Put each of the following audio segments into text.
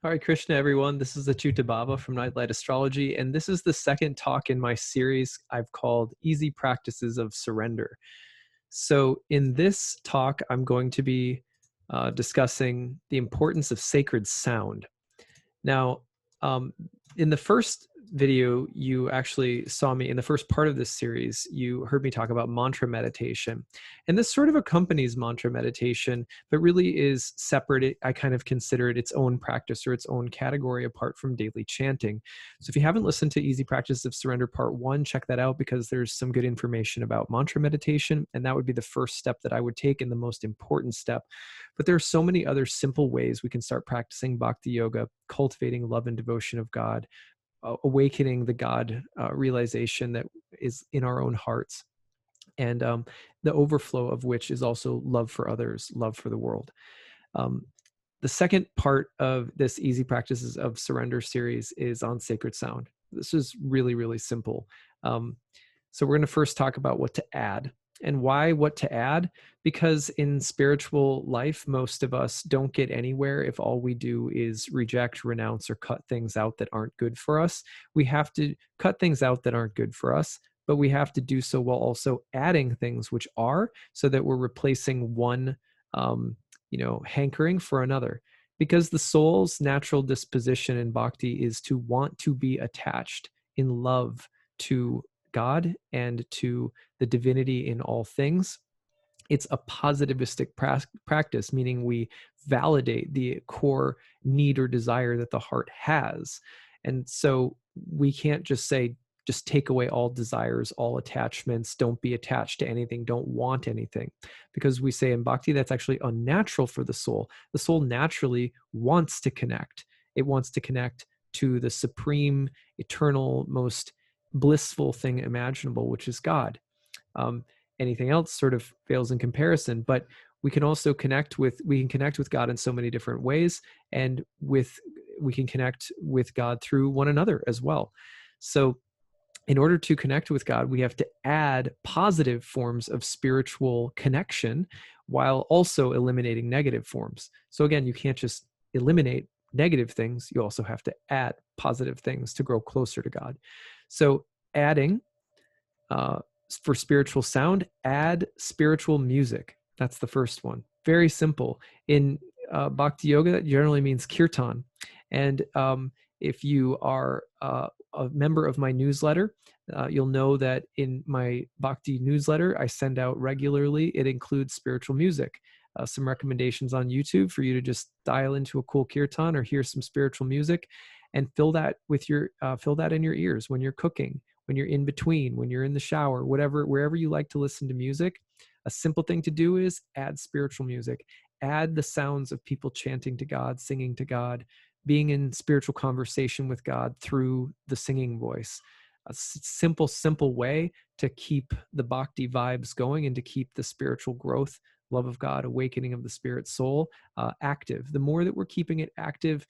All right, Krishna, everyone. This is acyuta-bhava from Nightlight Astrology, and this is the second talk in my series I've called Easy Practices of Surrender. So in this talk, I'm going to be discussing the importance of sacred sound. Now, in the first video, you actually saw me in the first part of this series, you heard me talk about mantra meditation. And this sort of accompanies mantra meditation, but really is separate. I kind of consider it its own practice or its own category apart from daily chanting. So if you haven't listened to Easy Practice of Surrender Part 1, check that out because there's some good information about mantra meditation. And that would be the first step that I would take and the most important step. But there are so many other simple ways we can start practicing bhakti yoga, cultivating love and devotion of God, awakening the God realization that is in our own hearts, and the overflow of which is also love for others, love for the world. The second part of this Easy Practices of Surrender series is on sacred sound. This is really, really simple. So we're going to first talk about what to add. And why what to add? Because in spiritual life, most of us don't get anywhere if all we do is reject, renounce, or cut things out that aren't good for us. We have to cut things out that aren't good for us, but we have to do so while also adding things which are, so that we're replacing one hankering for another. Because the soul's natural disposition in bhakti is to want to be attached in love to God and to the divinity in all things. It's a positivistic practice, meaning we validate the core need or desire that the heart has. And so we can't just say, just take away all desires, all attachments, don't be attached to anything, don't want anything. Because we say in bhakti, that's actually unnatural for the soul. The soul naturally wants to connect. It wants to connect to the supreme, eternal, most blissful thing imaginable, which is God. Anything else sort of fails in comparison, but we can also connect with God in so many different ways, and we can connect with God through one another as well. So in order to connect with God, we have to add positive forms of spiritual connection while also eliminating negative forms. So again, you can't just eliminate negative things, you also have to add positive things to grow closer to God. So adding, for spiritual sound, add spiritual music. That's the first one. Very simple. In bhakti yoga, that generally means kirtan. And if you are a member of my newsletter, you'll know that in my bhakti newsletter, I send out regularly. It includes spiritual music. Some recommendations on YouTube for you to just dial into a cool kirtan or hear some spiritual music, and fill that in your ears when you're cooking, when you're in between, when you're in the shower, wherever you like to listen to music. A simple thing to do is add spiritual music. Add the sounds of people chanting to God, singing to God, being in spiritual conversation with God through the singing voice. A simple way to keep the bhakti vibes going and to keep the spiritual growth, love of God, awakening of the spirit soul active. The more that we're keeping it active,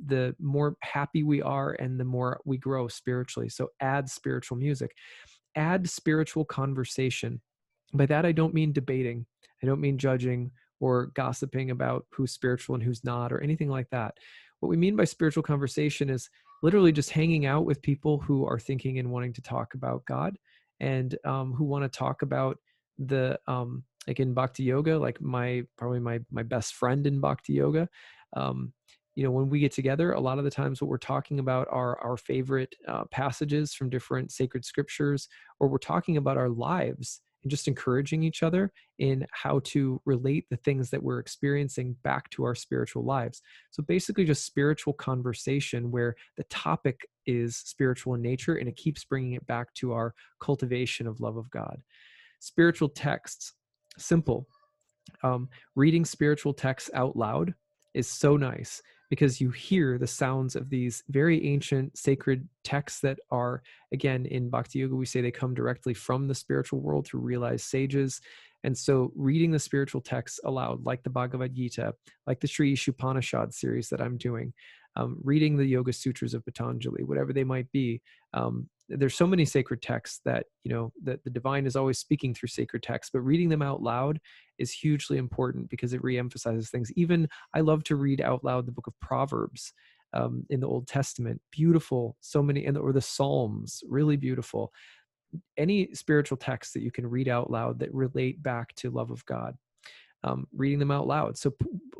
the more happy we are and the more we grow spiritually. So add spiritual music. Add spiritual conversation. By that, I don't mean debating. I don't mean judging or gossiping about who's spiritual and who's not or anything like that. What we mean by spiritual conversation is literally just hanging out with people who are thinking and wanting to talk about God, and who want to talk about the like in bhakti yoga, like probably my best friend in bhakti yoga. When we get together, a lot of the times what we're talking about are our favorite passages from different sacred scriptures, or we're talking about our lives and just encouraging each other in how to relate the things that we're experiencing back to our spiritual lives. So basically just spiritual conversation where the topic is spiritual in nature and it keeps bringing it back to our cultivation of love of God. Spiritual texts, simple. Reading spiritual texts out loud is so nice because you hear the sounds of these very ancient sacred texts that are, again, in Bhakti Yoga, we say they come directly from the spiritual world through realized sages. And so reading the spiritual texts aloud, like the Bhagavad Gita, like the Sri Ishopanishad series that I'm doing, reading the Yoga Sutras of Patanjali, whatever they might be, there's so many sacred texts that, that the divine is always speaking through sacred texts, but reading them out loud is hugely important because it reemphasizes things. Even I love to read out loud the book of Proverbs in the Old Testament. Beautiful, so many, or the Psalms, really beautiful. Any spiritual texts that you can read out loud that relate back to love of God, reading them out loud. So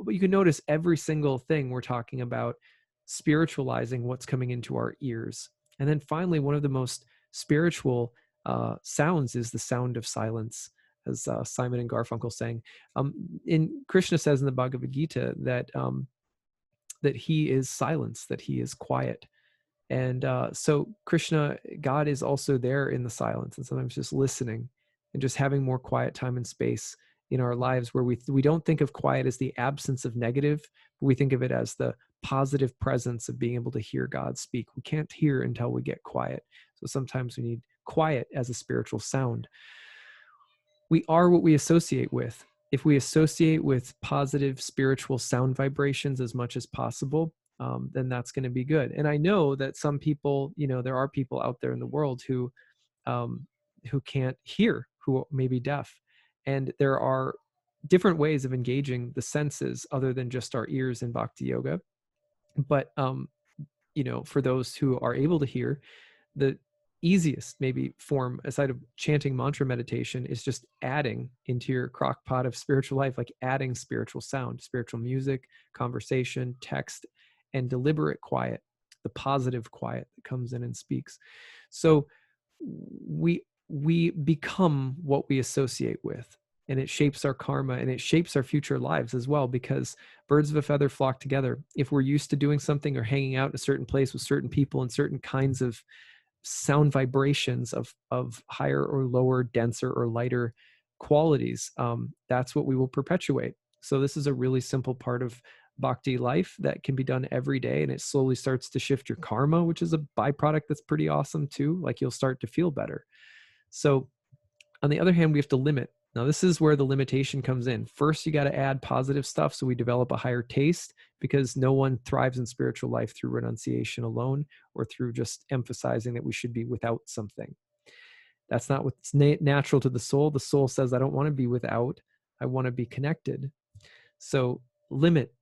you can notice every single thing we're talking about spiritualizing what's coming into our ears. And then finally, one of the most spiritual sounds is the sound of silence, as Simon and Garfunkel sang. Krishna says in the Bhagavad Gita that that he is silence, that he is quiet. And so Krishna, God is also there in the silence, and sometimes just listening and just having more quiet time and space in our lives, where we don't think of quiet as the absence of negative, but we think of it as the positive presence of being able to hear God speak. We can't hear until we get quiet. So sometimes we need quiet as a spiritual sound. We are what we associate with. If we associate with positive spiritual sound vibrations as much as possible, then that's going to be good. And I know that some people, there are people out there in the world who can't hear, who may be deaf. And there are different ways of engaging the senses other than just our ears in Bhakti Yoga. But, for those who are able to hear, the easiest maybe form aside of chanting mantra meditation is just adding into your crock pot of spiritual life, like adding spiritual sound, spiritual music, conversation, text, and deliberate quiet, the positive quiet that comes in and speaks. So we become what we associate with, and it shapes our karma, and it shapes our future lives as well, because birds of a feather flock together. If we're used to doing something or hanging out in a certain place with certain people and certain kinds of sound vibrations of higher or lower, denser or lighter qualities, that's what we will perpetuate. So this is a really simple part of bhakti life that can be done every day, and it slowly starts to shift your karma, which is a byproduct that's pretty awesome too. Like, you'll start to feel better. So on the other hand, we have to limit. Now, this is where the limitation comes in. First, you got to add positive stuff so we develop a higher taste, because no one thrives in spiritual life through renunciation alone or through just emphasizing that we should be without something. That's not what's natural to the soul. The soul says, I don't want to be without. I want to be connected. So limit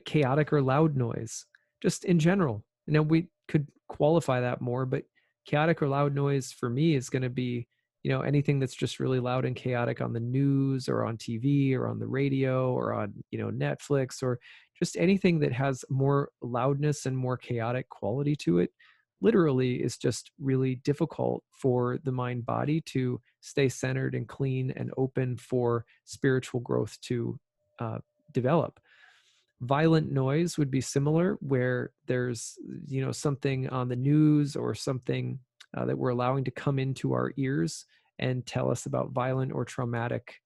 chaotic or loud noise, just in general. We could qualify that more, but chaotic or loud noise for me is going to be, anything that's just really loud and chaotic on the news or on TV or on the radio or on, Netflix, or just anything that has more loudness and more chaotic quality to it, literally is just really difficult for the mind body to stay centered and clean and open for spiritual growth to develop. Violent noise would be similar, where there's, something on the news or something that we're allowing to come into our ears and tell us about violent or traumatic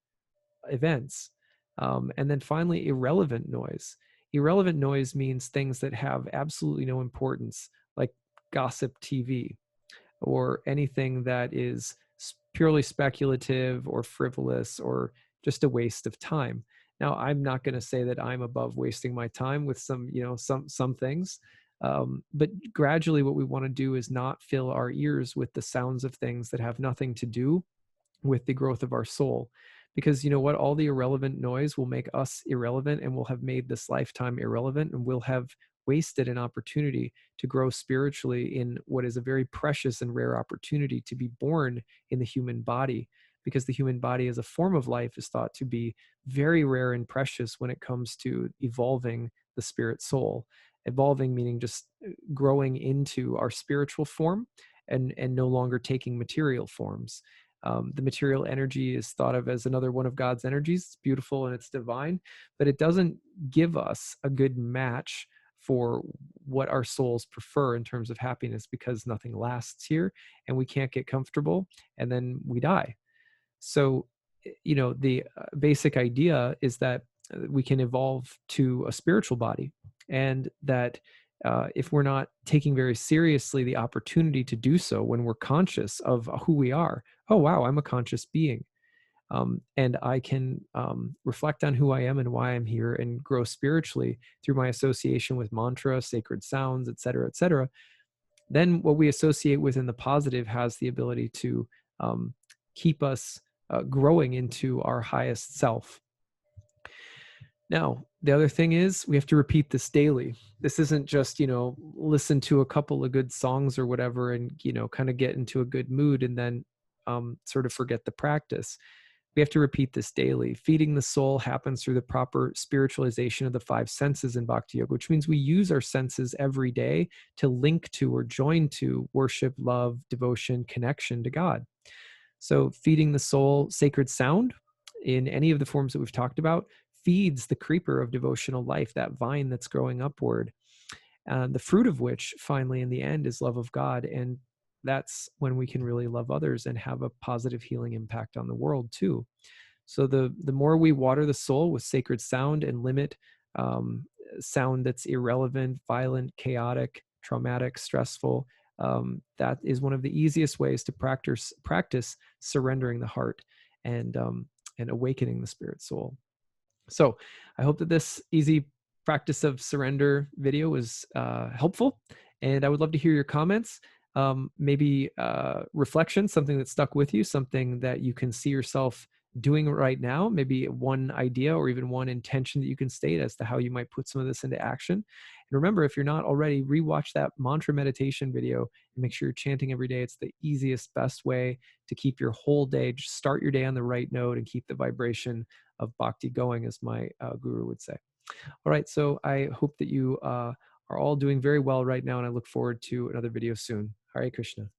events. And then finally, irrelevant noise. Irrelevant noise means things that have absolutely no importance, like gossip TV, or anything that is purely speculative or frivolous or just a waste of time. Now, I'm not going to say that I'm above wasting my time with some, some things. But gradually what we want to do is not fill our ears with the sounds of things that have nothing to do with the growth of our soul. Because you know what? All the irrelevant noise will make us irrelevant, and we'll have made this lifetime irrelevant, and we'll have wasted an opportunity to grow spiritually in what is a very precious and rare opportunity to be born in the human body. Because the human body as a form of life is thought to be very rare and precious when it comes to evolving the spirit soul. Evolving meaning just growing into our spiritual form and no longer taking material forms. The material energy is thought of as another one of God's energies. It's beautiful and it's divine, but it doesn't give us a good match for what our souls prefer in terms of happiness, because nothing lasts here and we can't get comfortable, and then we die. So, the basic idea is that we can evolve to a spiritual body, and that if we're not taking very seriously the opportunity to do so when we're conscious of who we are, oh, wow, I'm a conscious being. And I can reflect on who I am and why I'm here, and grow spiritually through my association with mantra, sacred sounds, et cetera, then what we associate with in the positive has the ability to um, keep us growing into our highest self. Now, the other thing is we have to repeat this daily. This isn't just, listen to a couple of good songs or whatever and, kind of get into a good mood and then sort of forget the practice. We have to repeat this daily. Feeding the soul happens through the proper spiritualization of the five senses in Bhakti Yoga, which means we use our senses every day to link to or join to worship, love, devotion, connection to God. So feeding the soul sacred sound in any of the forms that we've talked about feeds the creeper of devotional life, that vine that's growing upward, the fruit of which finally in the end is love of God. And that's when we can really love others and have a positive healing impact on the world too. So the more we water the soul with sacred sound and limit um, sound that's irrelevant, violent, chaotic, traumatic, stressful, that is one of the easiest ways to practice surrendering the heart and awakening the spirit soul. So I hope that this easy practice of surrender video was helpful, and I would love to hear your comments. Maybe reflection, something that stuck with you, something that you can see yourself doing right now, maybe one idea or even one intention that you can state as to how you might put some of this into action. And remember, if you're not already, rewatch that mantra meditation video and make sure you're chanting every day. It's the easiest, best way to keep your whole day, just start your day on the right note and keep the vibration of bhakti going, as my guru would say. All right, so I hope that you are all doing very well right now, and I look forward to another video soon. Hare Krishna.